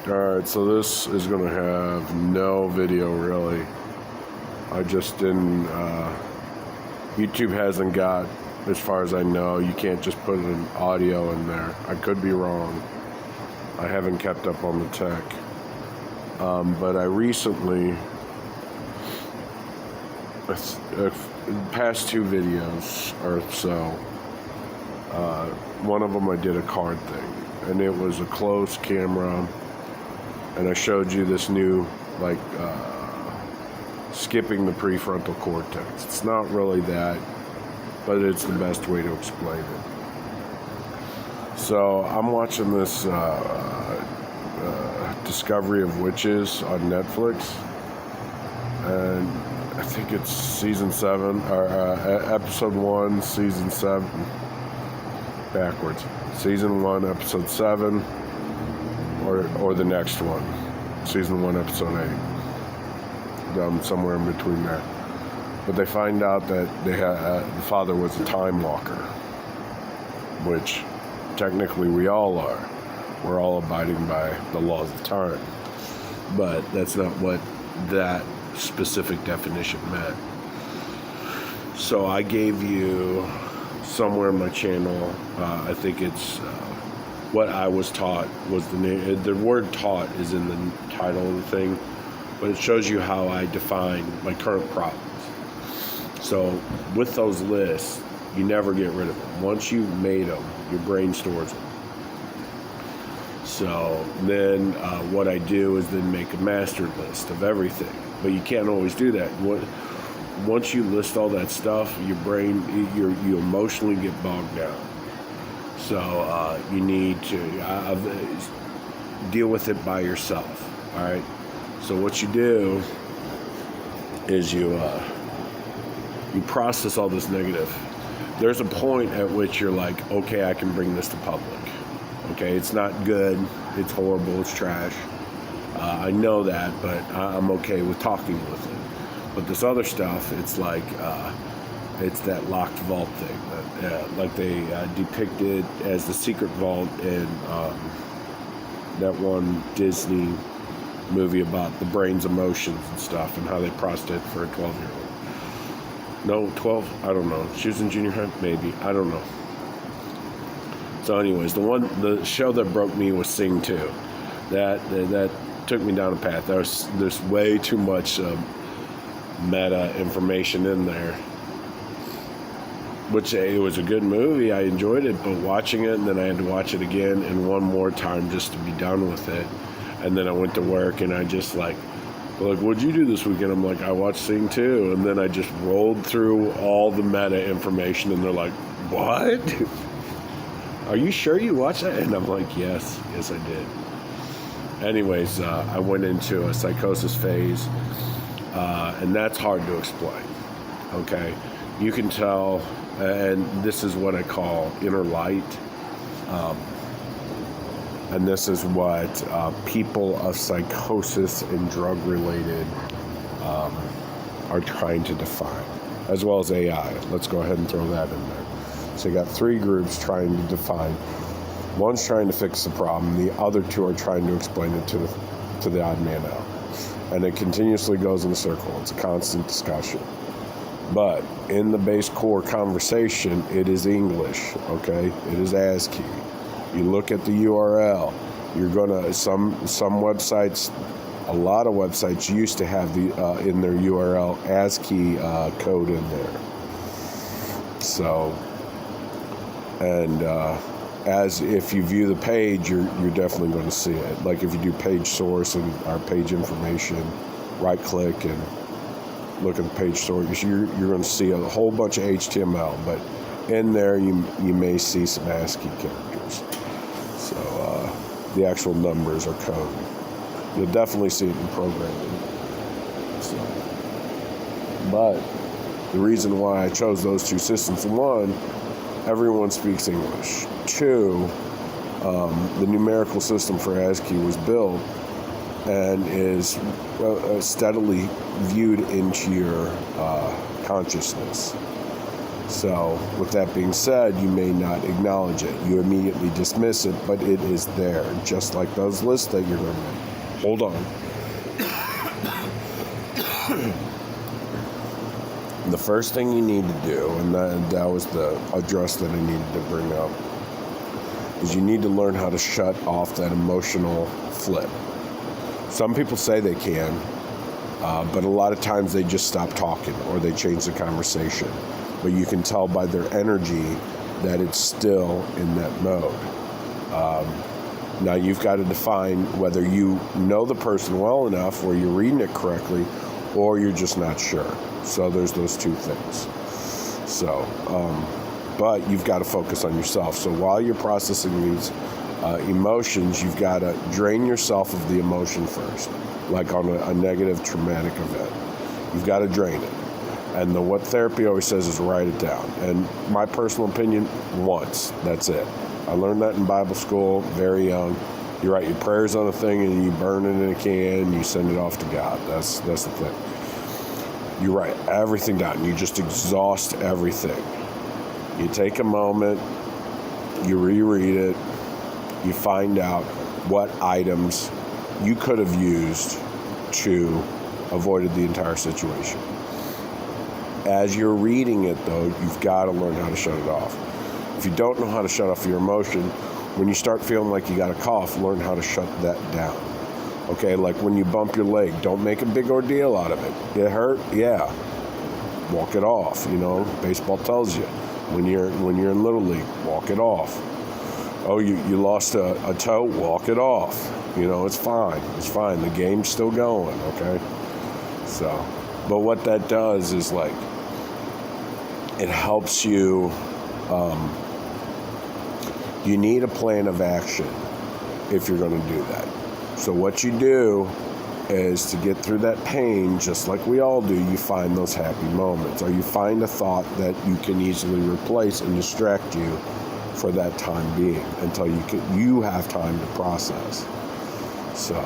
Alright, so this is going to have no video really. I just didn't, YouTube hasn't got, as far as I know, you can't just put an audio in there. I could be wrong. I haven't kept up on the tech. But I recently, past two videos or so, one of them I did a card thing, and it was a closed camera. And I showed you this new, skipping the prefrontal cortex. It's not really that, but it's the best way to explain it. So I'm watching this Discovery of Witches on Netflix, and I think it's season 7 or episode 1, season 7. Backwards. Season 1, episode 7. Or the next one, season 1, episode 8, somewhere in between there. But they find out that the father was a time walker, which technically we all are. We're all abiding by the laws of time, but that's not what that specific definition meant. So I gave you somewhere in my channel, I think it's what I was taught was the name. The word taught is in the title of the thing, but it shows you how I define my current problems. So with those lists, you never get rid of them. Once you've made them, your brain stores them. So then what I do is then make a master list of everything. But you can't always do that. Once you list all that stuff, your brain, you emotionally get bogged down. So you need to deal with it by yourself, all right? So what you do is you process all this negative. There's a point at which you're like, okay, I can bring this to public. Okay, it's not good, it's horrible, it's trash. I know that, but I'm okay with talking with it. But this other stuff, it's like, it's that locked vault thing, like they depicted as the secret vault in that one Disney movie about the brain's emotions and stuff, and how they processed it for a 12-year-old. No, 12? I don't know. She was in junior high? Maybe. I don't know. So anyways, the show that broke me was Sing 2. That took me down a path. There's way too much meta information in there. Which it was a good movie, I enjoyed it, but watching it, and then I had to watch it again and one more time just to be done with it. And then I went to work, and I just like, what'd you do this weekend? I'm like, I watched Sing 2, and then I just rolled through all the meta information, and they're like, what? Are you sure you watched that? And I'm like, yes I did. Anyways, I went into a psychosis phase, and that's hard to explain, okay? You can tell, and this is what I call inner light, and this is what people of psychosis and drug-related are trying to define, as well as AI. Let's go ahead and throw that in there. So you got 3 groups trying to define. One's trying to fix the problem, the other 2 are trying to explain it to the odd man out. And it continuously goes in a circle. It's a constant discussion. But in the base core conversation, it is English, okay? It is ASCII. You look at the URL, you're gonna, some websites, a lot of websites used to have the in their URL ASCII code in there. So, and as if you view the page, you're definitely going to see it. Like if you do page source and our page information, right click and look at the page source, you're going to see a whole bunch of HTML, but in there you may see some ASCII characters. So the actual numbers are code. You'll definitely see it in programming. So, but the reason why I chose those 2 systems, 1, everyone speaks English. 2, the numerical system for ASCII was built and is steadily viewed into your consciousness. So with that being said, you may not acknowledge it. You immediately dismiss it, but it is there, just like those lists that you're going to make. Hold on. The first thing you need to do, and that was the address that I needed to bring up, is you need to learn how to shut off that emotional flip. Some people say they can, but a lot of times they just stop talking or they change the conversation. But you can tell by their energy that it's still in that mode. Now you've got to define whether you know the person well enough or you're reading it correctly or you're just not sure. So there's those two things. So, but you've got to focus on yourself. So while you're processing these emotions, you've got to drain yourself of the emotion first, like on a negative traumatic event. You've got to drain it. And what therapy always says is write it down. And my personal opinion, once, that's it. I learned that in Bible school, very young. You write your prayers on a thing and you burn it in a can and you send it off to God. That's the thing. You write everything down. You just exhaust everything. You take a moment, you reread it, you find out what items you could have used to avoid the entire situation. As you're reading it, though, you've got to learn how to shut it off. If you don't know how to shut off your emotion, when you start feeling like you got a cough, learn how to shut that down. Okay, like when you bump your leg, don't make a big ordeal out of it. It hurt? Yeah. Walk it off. You know, baseball tells you. When you're in Little League, walk it off. Oh, you lost a toe? Walk it off. You know, it's fine. It's fine. The game's still going, okay? So, but what that does is, like, it helps you, you need a plan of action if you're going to do that. So what you do is, to get through that pain, just like we all do, you find those happy moments, or you find a thought that you can easily replace and distract you for that time being until you have time to process. So,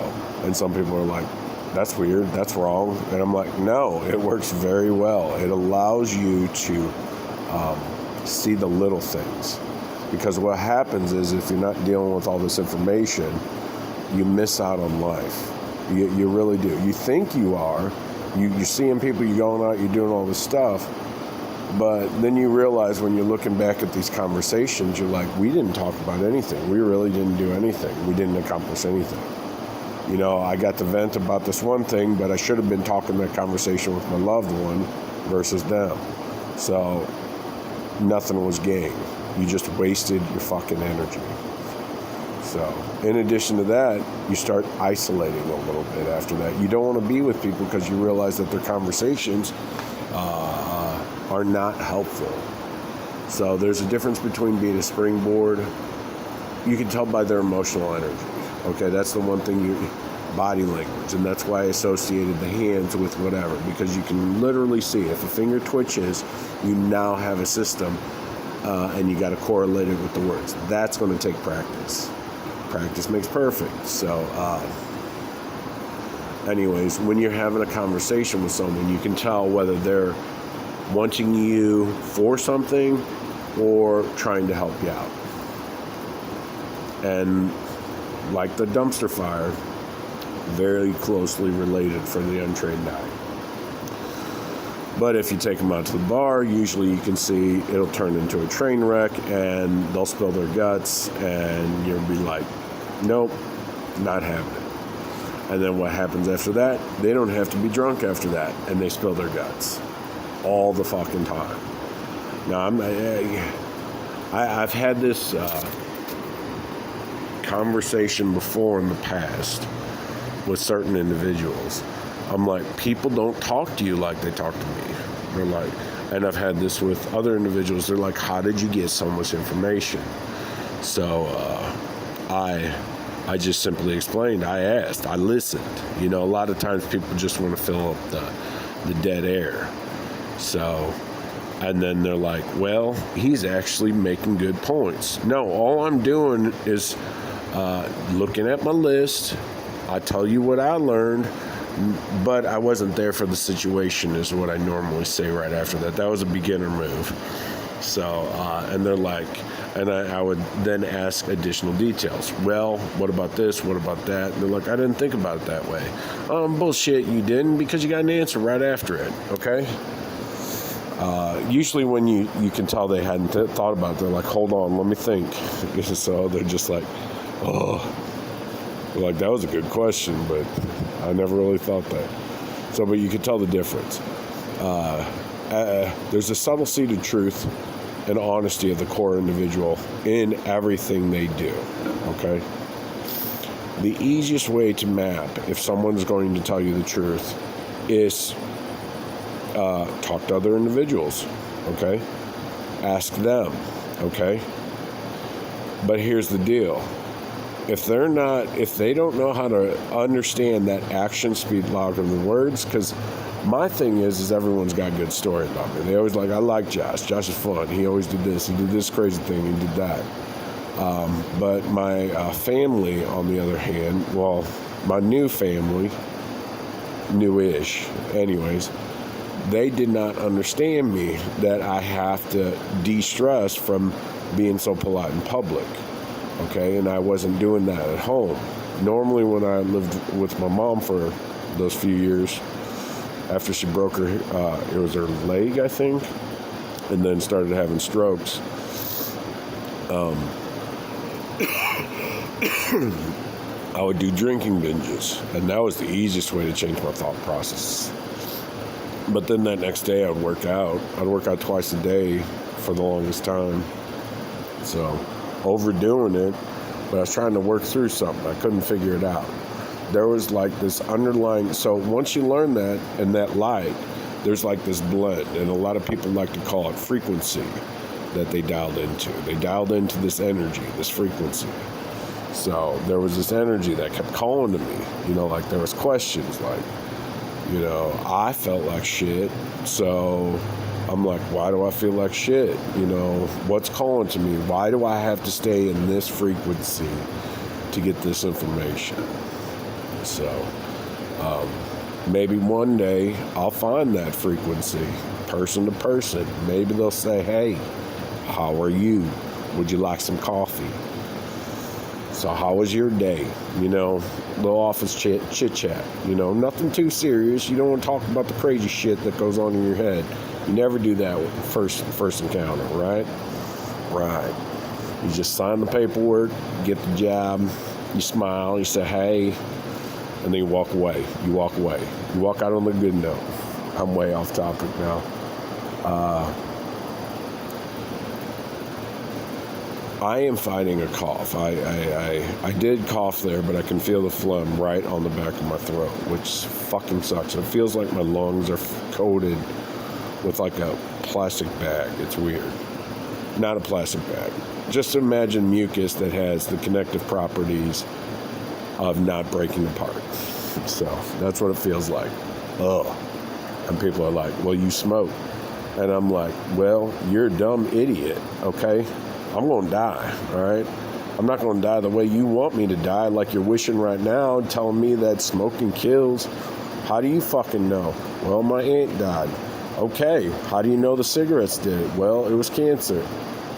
and some people are like, that's weird, that's wrong. And I'm like, no, it works very well. It allows you to see the little things. Because what happens is, if you're not dealing with all this information, you miss out on life. You really do. You think you are. You're seeing people, you're going out, you're doing all this stuff. But then you realize, when you're looking back at these conversations, you're like, we didn't talk about anything. We really didn't do anything. We didn't accomplish anything. You know, I got to vent about this one thing, but I should have been talking that conversation with my loved one versus them. So nothing was gained. You just wasted your fucking energy. So in addition to that, you start isolating a little bit after that. You don't want to be with people because you realize that their conversations are not helpful. So there's a difference between being a springboard. You can tell by their emotional energy. Okay, that's the one thing, body language, and that's why I associated the hands with whatever, because you can literally see if a finger twitches, you now have a system, and you got to correlate it with the words. That's going to take practice. Practice makes perfect. So, anyways, when you're having a conversation with someone, you can tell whether they're wanting you for something or trying to help you out. And like the dumpster fire, very closely related for the untrained eye. But if you take them out to the bar, usually you can see it'll turn into a train wreck and they'll spill their guts and you'll be like, nope, not having it. And then what happens after that? They don't have to be drunk after that, and they spill their guts all the fucking time. Now, I've had this conversation before in the past with certain individuals. I'm like, people don't talk to you like they talk to me. They're like, and I've had this with other individuals. They're like, how did you get so much information? So I just simply explained. I asked. I listened. You know, a lot of times people just want to fill up the dead air. So, and then they're like, well, he's actually making good points. No, all I'm doing is looking at my list. I tell you what I learned, but I wasn't there for the situation, is what I normally say right after that. That was a beginner move. So, and they're like, and I would then ask additional details. Well, what about this? What about that? And they're like, I didn't think about it that way. Bullshit, you didn't, because you got an answer right after it, okay? Usually when you can tell they hadn't thought about it, they're like, hold on, let me think. So they're just like, oh, like, that was a good question, but I never really thought that. So, but you can tell the difference. There's a subtle seeded truth and honesty of the core individual in everything they do, okay? The easiest way to map if someone's going to tell you the truth is talk to other individuals, okay? Ask them, okay? But here's the deal. If they don't know how to understand that actions speak louder than words, because my thing is everyone's got a good story about me. They always like, I like Josh. Josh is fun. He always did this. He did this crazy thing. He did that. But my family, on the other hand, well, my new family, newish, anyways, they did not understand me that I have to de-stress from being so polite in public. Okay, and I wasn't doing that at home. Normally when I lived with my mom for those few years, after she broke her, it was her leg, I think, and then started having strokes, I would do drinking binges, and that was the easiest way to change my thought process. But then that next day I'd work out. I'd work out twice a day for the longest time. So, overdoing it, but I was trying to work through something. I couldn't figure it out. There was like this underlying, so once you learn that and that light, there's like this blend, and a lot of people like to call it frequency that they dialed into. They dialed into this energy, this frequency. So there was this energy that kept calling to me, like there was questions like, I felt like shit, so I'm like, why do I feel like shit? What's calling to me? Why do I have to stay in this frequency to get this information? So, maybe one day I'll find that frequency, person to person. Maybe they'll say, hey, how are you? Would you like some coffee? So how was your day? Little office chit-chat. Nothing too serious. You don't want to talk about the crazy shit that goes on in your head. You never do that with the first encounter, right? Right. You just sign the paperwork, get the job, you smile, you say, hey, and then you walk away. You walk out on the good note. I'm way off topic now. I am fighting a cough. I did cough there, but I can feel the phlegm right on the back of my throat, which fucking sucks. It feels like my lungs are coated with like a plastic bag. It's weird. Not a plastic bag. Just imagine mucus that has the connective properties of not breaking apart. So that's what it feels like. Ugh. And people are like, well, you smoke. And I'm like, well, you're a dumb idiot, okay? I'm going to die, all right? I'm not going to die the way you want me to die, like you're wishing right now, telling me that smoking kills. How do you fucking know? Well, my aunt died. Okay, how do you know the cigarettes did it? Well, it was cancer.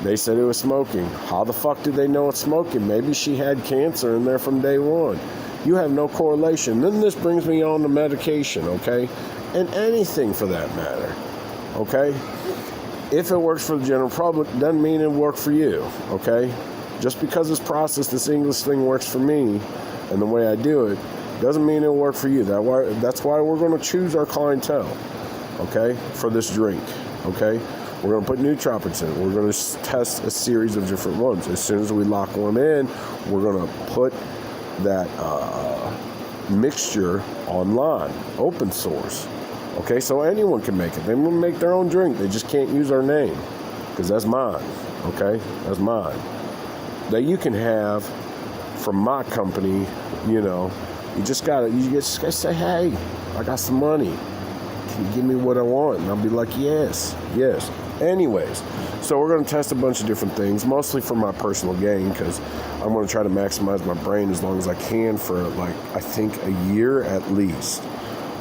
They said it was smoking. How the fuck did they know it's smoking? Maybe she had cancer in there from day one. You have no correlation. Then this brings me on to medication, okay? And anything for that matter, okay? If it works for the general public, doesn't mean it worked for you, okay? Just because this process, this English thing works for me and the way I do it, doesn't mean it'll work for you. That's why we're going to choose our clientele, okay, for this drink, okay? We're going to put nootropics in. We're going to test a series of different ones. As soon as we lock one in, we're going to put that mixture online, open source. Okay, so anyone can make it. They will make their own drink. They just can't use our name, because that's mine. Okay, that's mine. That you can have from my company. You just gotta say, hey, I got some money. Can you give me what I want? And I'll be like, yes. Anyways, so we're going to test a bunch of different things, mostly for my personal gain, because I'm going to try to maximize my brain as long as I can for, I think a year at least.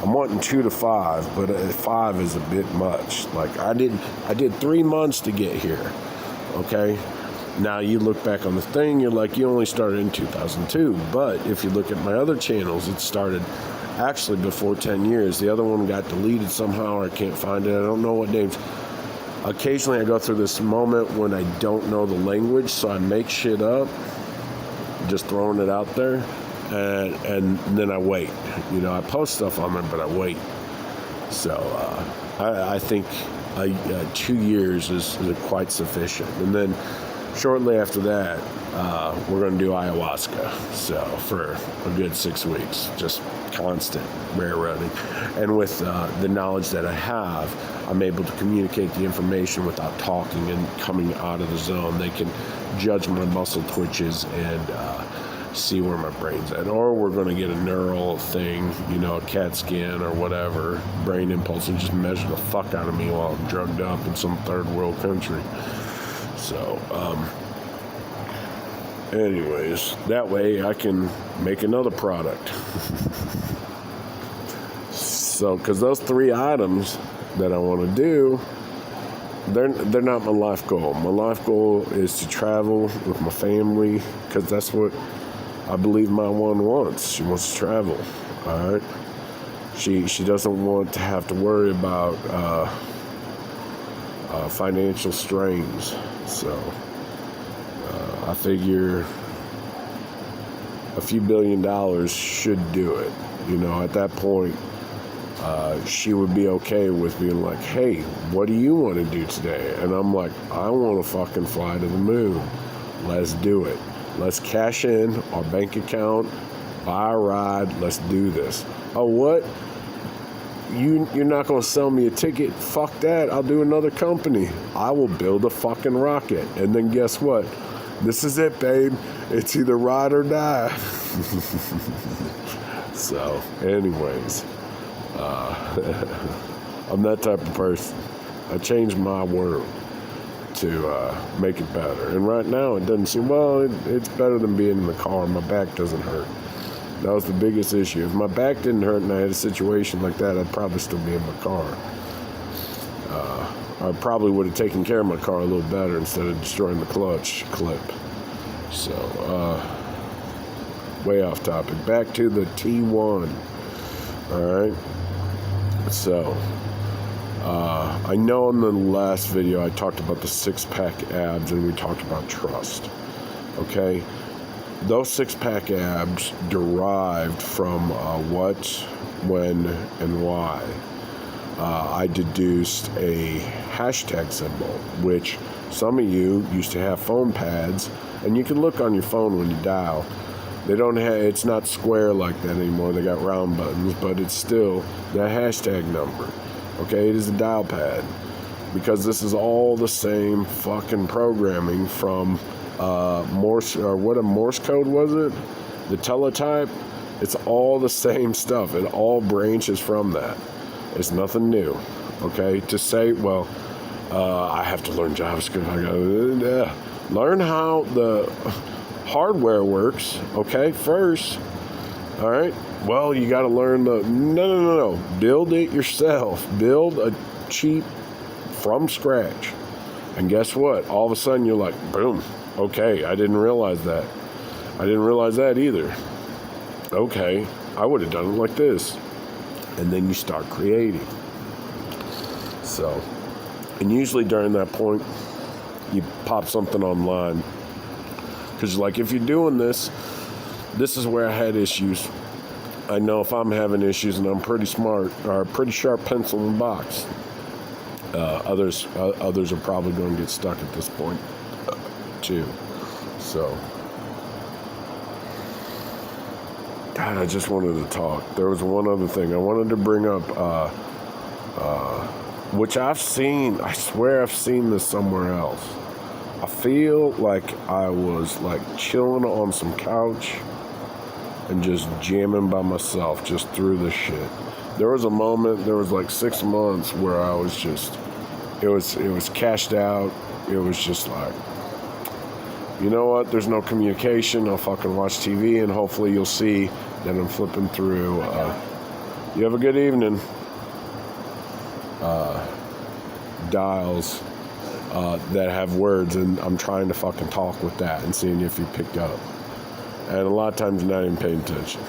I'm wanting 2 to 5, but 5 is a bit much. Like I did 3 months to get here. Okay. Now you look back on the thing, you're like, you only started in 2002. But if you look at my other channels, it started actually before 10 years. The other one got deleted somehow, or I can't find it. I don't know what names. Occasionally I go through this moment when I don't know the language, so I make shit up, just throwing it out there, and then I wait. You know, I post stuff on there, but I wait. So I think 2 years is quite sufficient. And then shortly after that, we're going to do ayahuasca. So for a good 6 weeks, just constant railroading. And with the knowledge that I have, I'm able to communicate the information without talking and coming out of the zone. They can judge my muscle twitches and see where my brain's at. Or we're going to get a neural thing, you know, a CAT scan or whatever, brain impulse, and just measure the fuck out of me while I'm drugged up in some third world country. So, anyways, that way I can make another product. So, because those 3 items that I want to do, they're not my life goal. My life goal is to travel with my family, because that's what I believe my one wants. She wants to travel. All right. She doesn't want to have to worry about financial strains. So I figure a few $1 billion should do it. You know, at that point, she would be okay with being like, hey, what do you want to do today? And I'm like, I want to fucking fly to the moon. Let's do it. Let's cash in our bank account, buy a ride. Let's do this. Oh, what? You're not going to sell me a ticket? Fuck that. I'll do another company. I will build a fucking rocket. And then guess what? This is it, babe. It's either ride or die. So, anyways, I'm that type of person. I changed my world to make it better. And right now, it doesn't seem, well, it's better than being in the car. My back doesn't hurt. That was the biggest issue. If my back didn't hurt and I had a situation like that, I'd probably still be in my car. I probably would have taken care of my car a little better instead of destroying the clutch clip. So, way off topic. Back to the T1. All right. So, I know in the last video I talked about the 6-pack abs and we talked about trust. Okay. Those 6-pack abs derived from what, when, and why. I deduced a hashtag symbol, which some of you used to have phone pads, and you can look on your phone when you dial. They don't have, it's not square like that anymore. They got round buttons, but it's still that hashtag number. Okay, it is a dial pad, because this is all the same fucking programming from Morse, or what a Morse code was it? The teletype. It's all the same stuff. It all branches from that. It's nothing new. Okay, to say, well, I have to learn JavaScript. I gotta learn how the hardware works. Okay, first. All right. Well, you got to learn the no. Build it yourself. Build a cheap from scratch. And guess what? All of a sudden, you're like, boom. Okay, I didn't realize that. I didn't realize that either. Okay, I would have done it like this. And then you start creating. So, and usually during that point, you pop something online. Because, like, if you're doing this is where I had issues. I know if I'm having issues and I'm pretty smart, or a pretty sharp pencil in the box, others are probably going to get stuck at this point, too. So, God, I just wanted to talk. There was one other thing I wanted to bring up, which I've seen. I swear I've seen this somewhere else. I feel like I was like chilling on some couch and just jamming by myself just through the shit. There was a moment, there was like 6 months where I was just, it was cashed out. It was just like, you know what, there's no communication. I'll fucking watch TV and hopefully you'll see that I'm flipping through You have a good evening. Dials that have words, and I'm trying to fucking talk with that and seeing if you picked up. And a lot of times you're not even paying attention.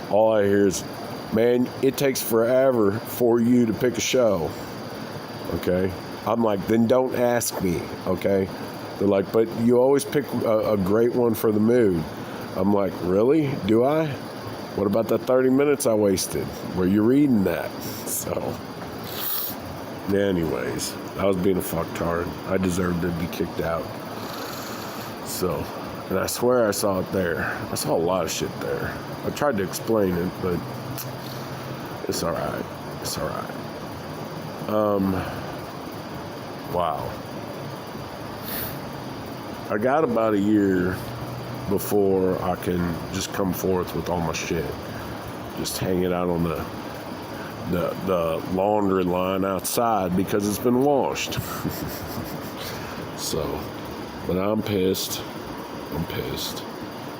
All I hear is, man, it takes forever for you to pick a show. Okay? I'm like, then don't ask me. Okay? They're like, but you always pick a great one for the mood. I'm like, really? Do I? What about the 30 minutes I wasted? Were you reading that? So, anyways, I was being a fucktard. I deserved to be kicked out. So, and I swear I saw it there. I saw a lot of shit there. I tried to explain it, but it's alright. It's alright. Wow. I got about a year before I can just come forth with all my shit. Just hang it out on the laundry line outside because it's been washed. So, but I'm pissed. I'm pissed.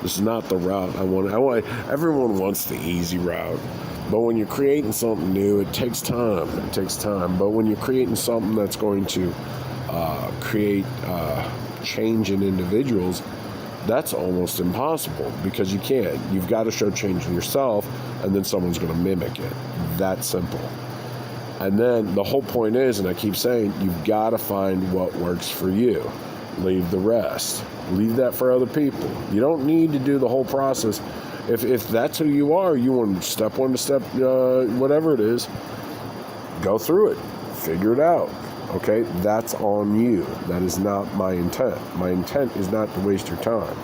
This is not the route I want. Everyone wants the easy route. But when you're creating something new, it takes time. It takes time. But when you're creating something that's going to create change in individuals, that's almost impossible because you can't. You've got to show change in yourself, and then someone's going to mimic it. That simple. And then the whole point is, and I keep saying, you've got to find what works for you. Leave the rest. Leave that for other people. You don't need to do the whole process. If that's who you are, you want step one to step, whatever it is, go through it. Figure it out. Okay? That's on you. That is not my intent. My intent is not to waste your time.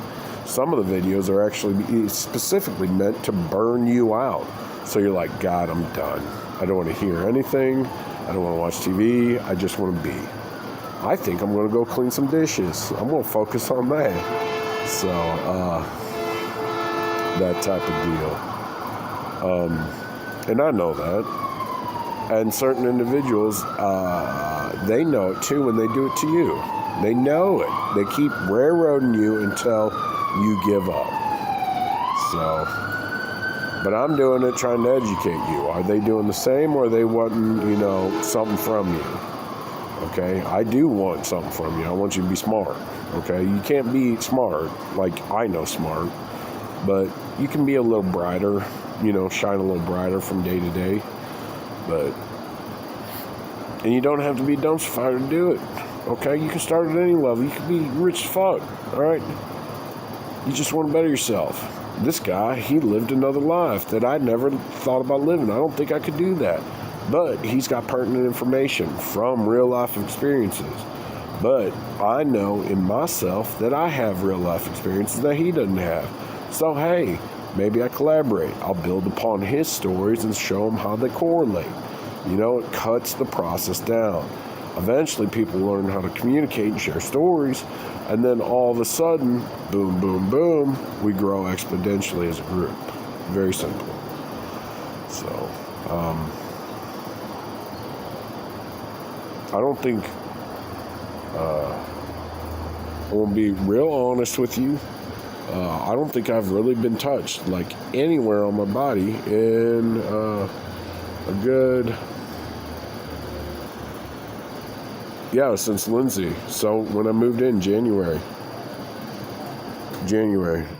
Some of the videos are actually specifically meant to burn you out. So you're like, God, I'm done. I don't want to hear anything. I don't want to watch TV. I just want to be. I think I'm going to go clean some dishes. I'm going to focus on that. So, that type of deal. And I know that. And certain individuals, they know it too when they do it to you. They know it. They keep railroading you until you give up. So, but I'm doing it trying to educate you. Are they doing the same, or are they wanting, something from you? Okay, I do want something from you. I want you to be smart. Okay, you can't be smart like I know smart, but you can be a little brighter, shine a little brighter from day to day. And you don't have to be a dumpster fire to do it. Okay, you can start at any level. You can be rich as fuck. All right, you just want to better yourself. This guy, he lived another life that I never thought about living. I don't think I could do that. But he's got pertinent information from real life experiences. But I know in myself that I have real life experiences that he doesn't have. So, hey, maybe I collaborate. I'll build upon his stories and show him how they correlate. It cuts the process down. Eventually, people learn how to communicate and share stories. And then all of a sudden, boom, boom, boom, we grow exponentially as a group. Very simple. So, I don't think, I want to be real honest with you, I don't think I've really been touched, like, anywhere on my body in a good, since Lindsay. So when I moved in January,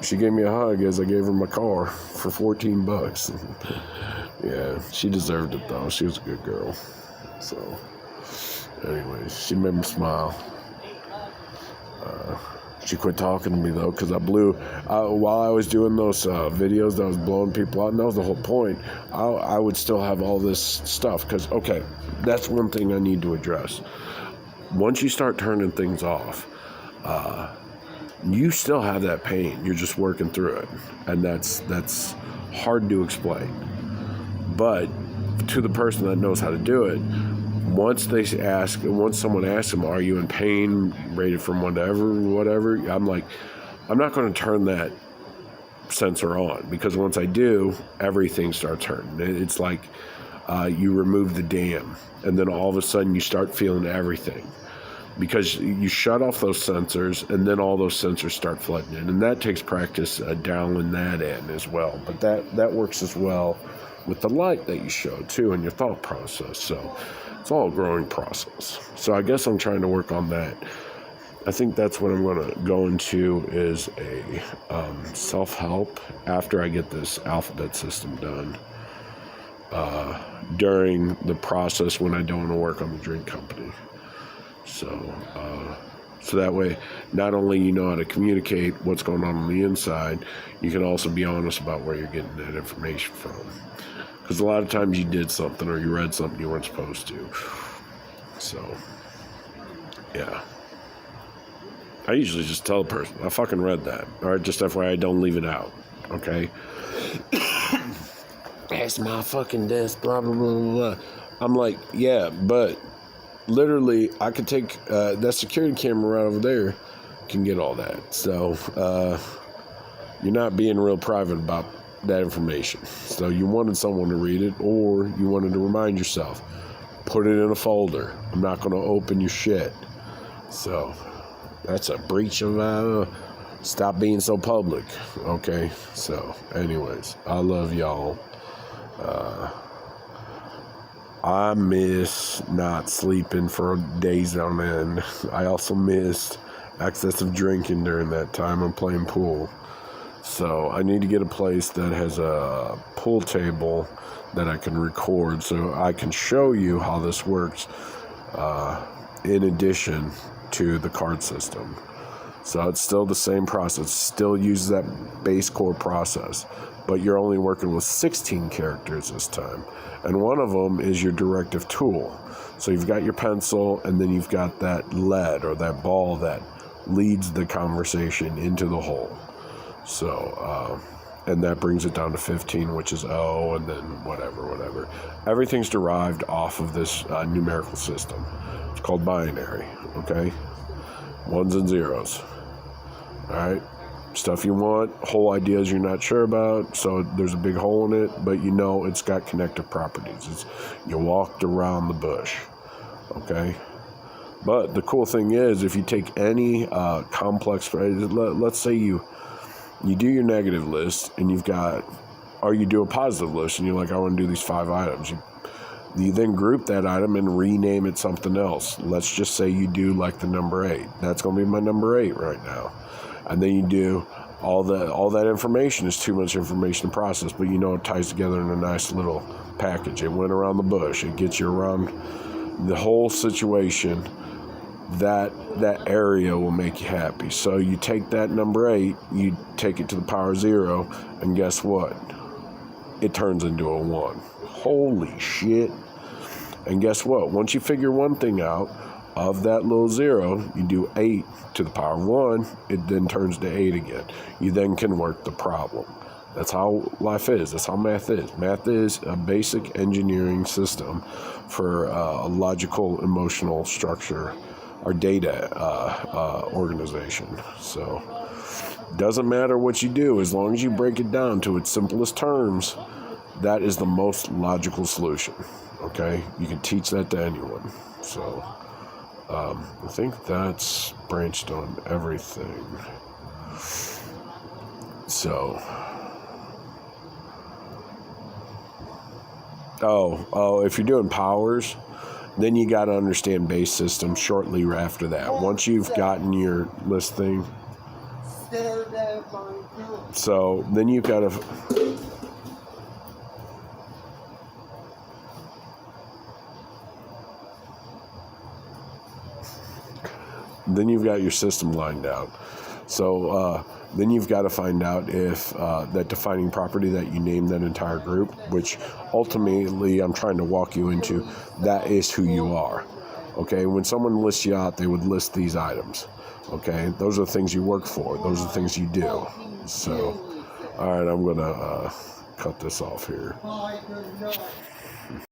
she gave me a hug as I gave her my car for $14. Yeah, she deserved it, though. She was a good girl. So, anyways, she made me smile. She quit talking to me, though, because I blew, while I was doing those videos that I was blowing people out, and that was the whole point, I would still have all this stuff, because, okay, that's one thing I need to address. Once you start turning things off, you still have that pain. You're just working through it, and that's hard to explain. But to the person that knows how to do it, once someone asks them, are you in pain, rated from 1 to whatever, I'm like, I'm not going to turn that sensor on, because once I do, everything starts hurting. It's like you remove the dam, and then all of a sudden you start feeling everything, because you shut off those sensors, and then all those sensors start flooding in, and that takes practice dialing that in as well. But that works as well with the light that you show too in your thought process. So it's all a growing process. So I guess I'm trying to work on that. I think that's what I'm going to go into is a self-help after I get this alphabet system done. During the process when I don't want to work on the drink company. So that way, not only you know how to communicate what's going on the inside, you can also be honest about where you're getting that information from. Because a lot of times you did something or you read something you weren't supposed to. So, yeah. I usually just tell the person, I fucking read that. Or just FYI, don't leave it out. Okay? That's my fucking desk, blah, blah, blah, blah. I'm like, yeah, but literally, I could take that security camera right over there, can get all that. So, you're not being real private about that information. So, you wanted someone to read it, or you wanted to remind yourself. Put it in a folder. I'm not going to open your shit. So, that's a breach of, stop being so public. Okay? So, anyways, I love y'all. I miss not sleeping for days on end. I also missed excessive drinking during that time I'm playing pool. So I need to get a place that has a pool table that I can record so I can show you how this works in addition to the card system. So it's still the same process. Still uses that base core process, but you're only working with 16 characters this time. And one of them is your directive tool. So you've got your pencil, and then you've got that lead or that ball that leads the conversation into the hole. So, and that brings it down to 15, which is O, and then whatever. Everything's derived off of this numerical system. It's called binary, okay? Ones and zeros. All right? Stuff you want, whole ideas you're not sure about, so there's a big hole in it, but you know it's got connective properties. You walked around the bush, okay? But the cool thing is, if you take any complex phrase, let's say you do your negative list, and you've got, or you do a positive list, and you're like, I want to do these 5 items. You then group that item and rename it something else. Let's just say you do like the number 8. That's going to be my number 8 right now. And then you do all that information is too much information to process, but you know it ties together in a nice little package. It went around the bush. It gets you around the whole situation. That area will make you happy. So you take that number 8, you take it to the power 0, and guess what? It turns into a 1. Holy shit. And guess what? Once you figure one thing out, of that little 0, you do 8 to the power 1, it then turns to 8 again. You then can work the problem. That's how life is. That's how math is. Math is a basic engineering system for a logical, emotional structure or data organization. So, doesn't matter what you do, as long as you break it down to its simplest terms, that is the most logical solution. Okay? You can teach that to anyone. So, I think that's branched on everything. So, if you're doing powers, then you got to understand base system shortly after that. Once you've gotten your list thing, so then you've got to. Then you've got your system lined out. So then you've got to find out if that defining property that you name that entire group, which ultimately I'm trying to walk you into, that is who you are. Okay, when someone lists you out, they would list these items. Okay, those are the things you work for. Those are the things you do. So, all right, I'm going to cut this off here.